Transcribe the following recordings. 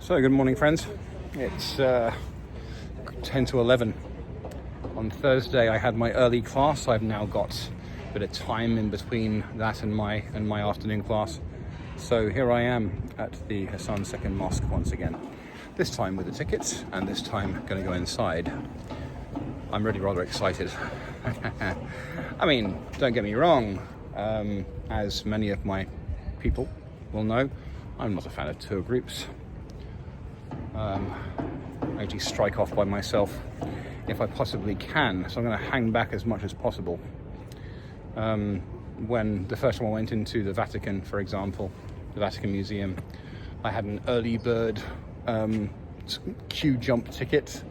So good morning, friends. It's 10 to 11. On Thursday I had my early class. I've now got a bit of time in between that and my afternoon class. So here I am at the Hassan II Mosque once again. This time with a ticket, and this time going to go inside. I'm really rather excited. I mean, don't get me wrong, as many of my people will know, I'm not a fan of tour groups. I usually strike off by myself if I possibly can, so I'm going to hang back as much as possible. When the first time I went into the Vatican, for example, the Vatican Museum, I had an early bird queue jump ticket.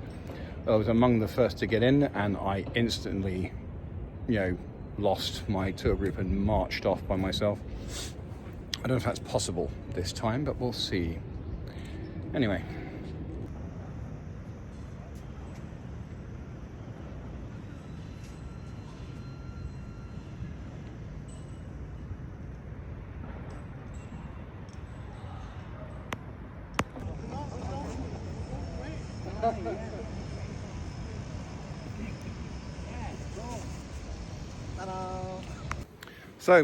I was among the first to get in, and I instantly, lost my tour group and marched off by myself. I don't know if that's possible this time, but we'll see. Anyway. So,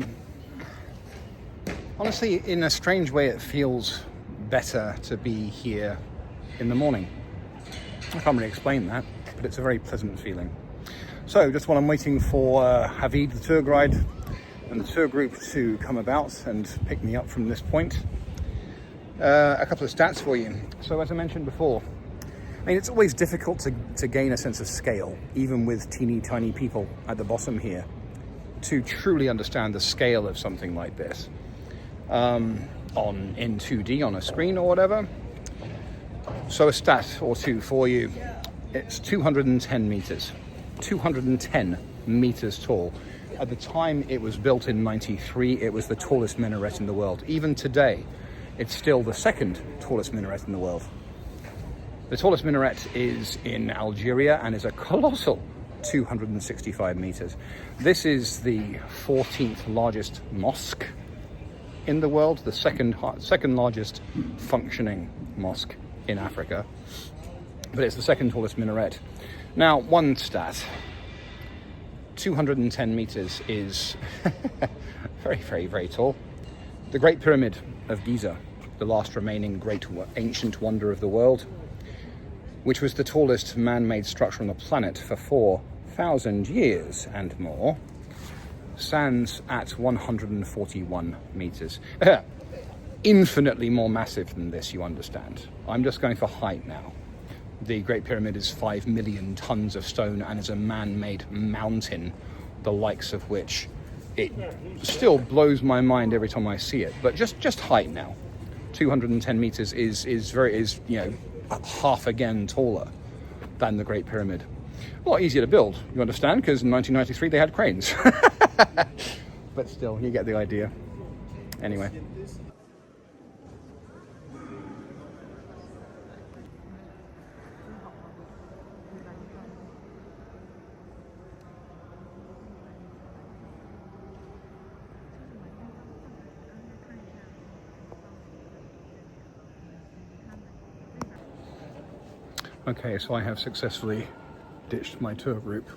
honestly, in a strange way, it feels better to be here in the morning. I can't really explain that, but it's a very pleasant feeling. So, just while I'm waiting for Havid, the tour guide, and the tour group to come about and pick me up from this point, a couple of stats for you. So, as I mentioned before, I mean, it's always difficult to gain a sense of scale, even with teeny tiny people at the bottom here, to truly understand the scale of something like this in 2D on a screen or whatever. So a stat or two for you. It's 210 meters, 210 meters tall. At the time it was built in 93, it was the tallest minaret in the world. Even today, it's still the second tallest minaret in the world. The tallest minaret is in Algeria and is a colossal 265 meters. This is the 14th largest mosque in the world, the second largest functioning mosque in Africa, but it's the second tallest minaret. Now, one stat, 210 meters is very, very, very tall. The Great Pyramid of Giza, the last remaining great ancient wonder of the world, which was the tallest man-made structure on the planet for 4,000 years and more, stands at 141 meters. Infinitely more massive than this, you understand. I'm just going for height now. The Great Pyramid is 5 million tons of stone and is a man-made mountain, the likes of which it still blows my mind every time I see it. But just height now. 210 meters is half again taller than the Great Pyramid. A lot easier to build, you understand, because in 1993 they had cranes. But still, you get the idea. Anyway. Okay, so I have successfully ditched my tour group.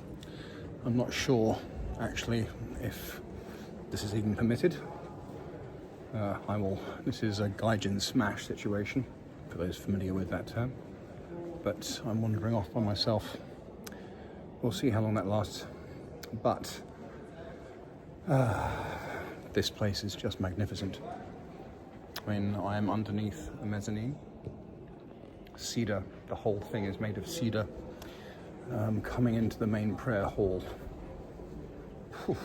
I'm not sure, actually, if this is even permitted. This is a Gaijin smash situation, for those familiar with that term. But I'm wandering off by myself. We'll see how long that lasts. But this place is just magnificent. I mean, I am underneath a mezzanine. Cedar, the whole thing is made of cedar, coming into the main prayer hall. Whew.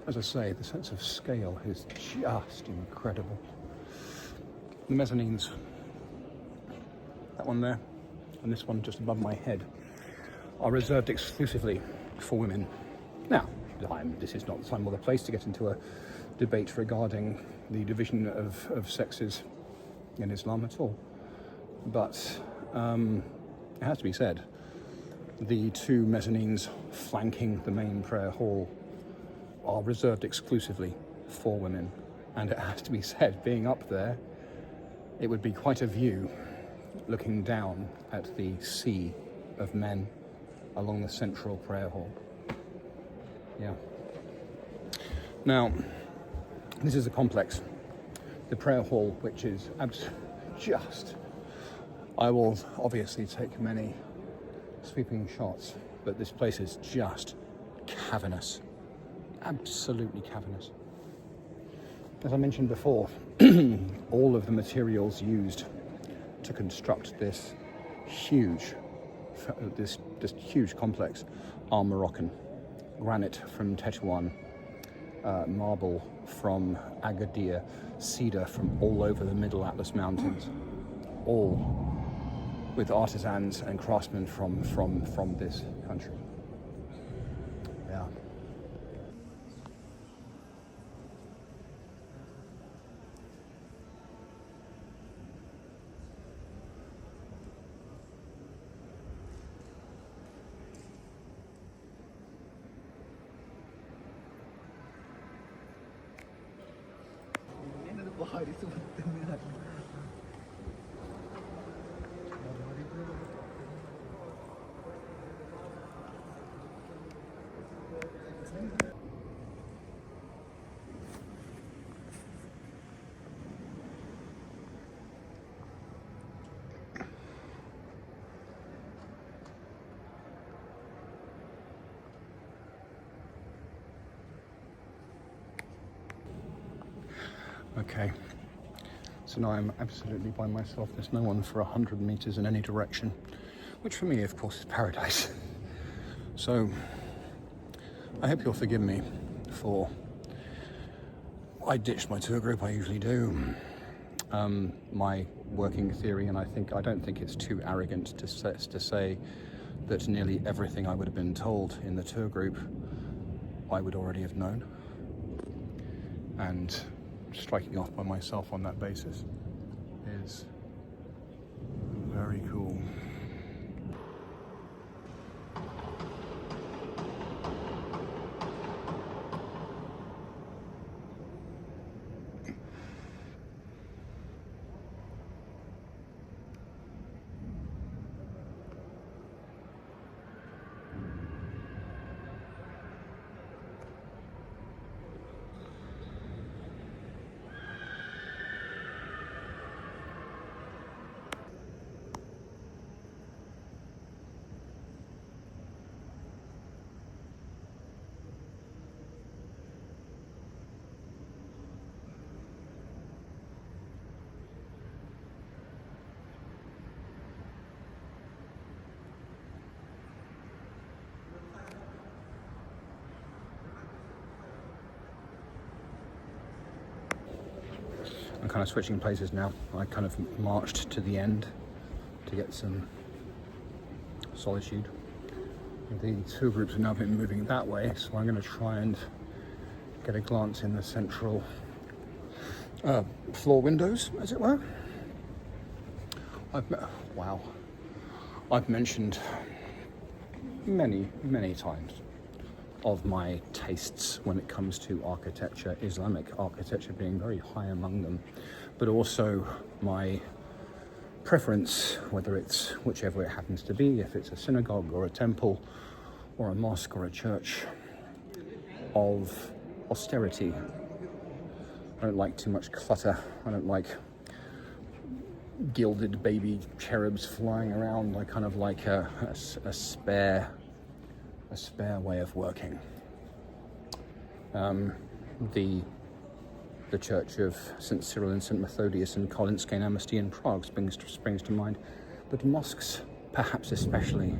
As I say, the sense of scale is just incredible. The mezzanines, that one there, and this one just above my head, are reserved exclusively for women. Now, this is not the time or the place to get into a debate regarding the division of sexes in Islam at all. But it has to be said, the two mezzanines flanking the main prayer hall are reserved exclusively for women. And it has to be said, being up there, it would be quite a view looking down at the sea of men along the central prayer hall. Yeah. Now, this is a complex. The prayer hall, which is just... I will obviously take many sweeping shots, but this place is just cavernous. Absolutely cavernous. As I mentioned before, all of the materials used to construct this huge complex are Moroccan. Granite from Tetuan, marble from Agadir, cedar from all over the Middle Atlas Mountains, all with artisans and craftsmen from this country. Yeah. Okay, so now I'm absolutely by myself. There's no one for 100 meters in any direction, which for me, of course, is paradise. So I hope you'll forgive me for... I ditched my tour group, I usually do. My working theory, and I don't think it's too arrogant to say that nearly everything I would have been told in the tour group I would already have known. And striking off by myself on that basis is very cool. I'm kind of switching places now. I kind of marched to the end to get some solitude. The two groups have now been moving that way, so I'm going to try and get a glance in the central floor windows, as it were. I've mentioned many times of my tastes when it comes to architecture, Islamic architecture being very high among them, but also my preference, whether it's whichever it happens to be, if it's a synagogue or a temple or a mosque or a church, of austerity. I don't like too much clutter. I don't like gilded baby cherubs flying around. I kind of like a spare way of working. The Church of St. Cyril and St. Methodius and Kolinske and Amnesty in Prague springs to mind, but mosques perhaps especially,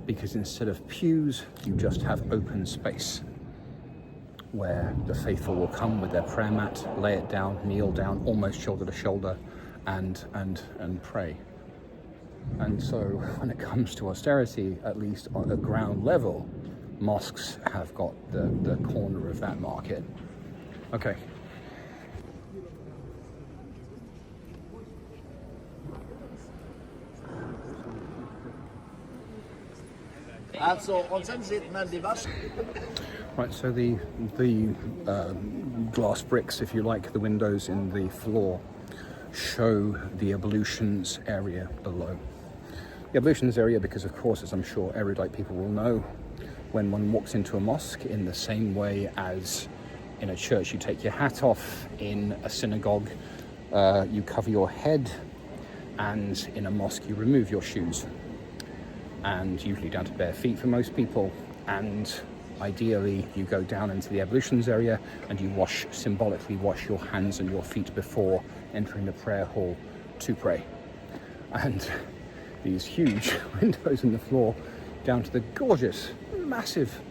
because instead of pews, you just have open space where the faithful will come with their prayer mat, lay it down, kneel down, almost shoulder to shoulder, and pray. And so when it comes to austerity, at least on the ground level, mosques have got the corner of that market. Okay. Right, so the glass bricks, if you like, the windows in the floor show the ablutions area below. The ablutions area, because of course, as I'm sure erudite people will know, when one walks into a mosque, in the same way as in a church you take your hat off, in a synagogue you cover your head, and in a mosque you remove your shoes, and usually down to bare feet for most people, and ideally you go down into the ablutions area and you symbolically wash your hands and your feet before entering the prayer hall to pray. And these huge windows in the floor down to the gorgeous, massive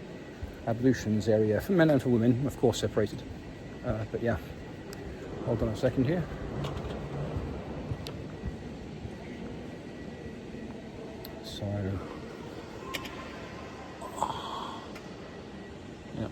ablutions area for men and for women, of course separated. But yeah, hold on a second here. So, yeah.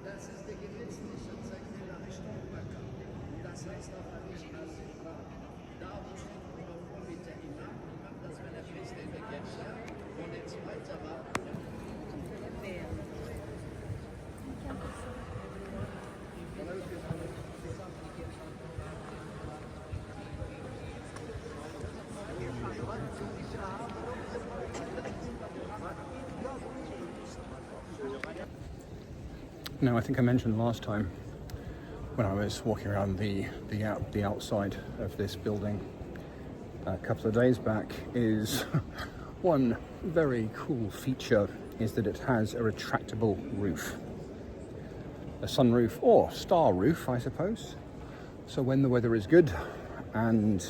Das ist der gesetzliche sexuelle Richtung. Das heißt aber nicht, dass da mit der Imam macht das, wenn er Christ in der Kirche und der zweite war. Now, I think I mentioned last time when I was walking around the outside of this building a couple of days back, is one very cool feature is that it has a retractable roof. A sunroof or star roof, I suppose. So when the weather is good and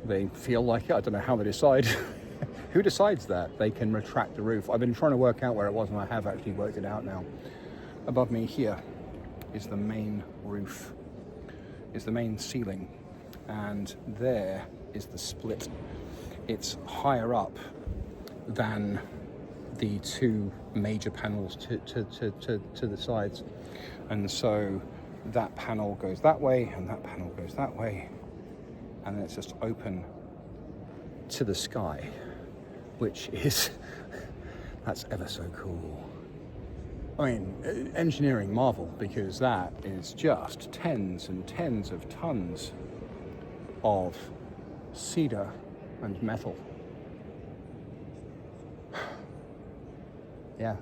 they feel like it, I don't know how they decide. Who decides that? They can retract the roof. I've been trying to work out where it was, and I have actually worked it out now. Above me here is the main roof, is the main ceiling, and there is the split. It's higher up than the two major panels to the sides, and so that panel goes that way and that panel goes that way, and then it's just open to the sky, which is that's ever so cool. I mean, engineering marvel, because that is just tens and tens of tons of cedar and metal. Yeah,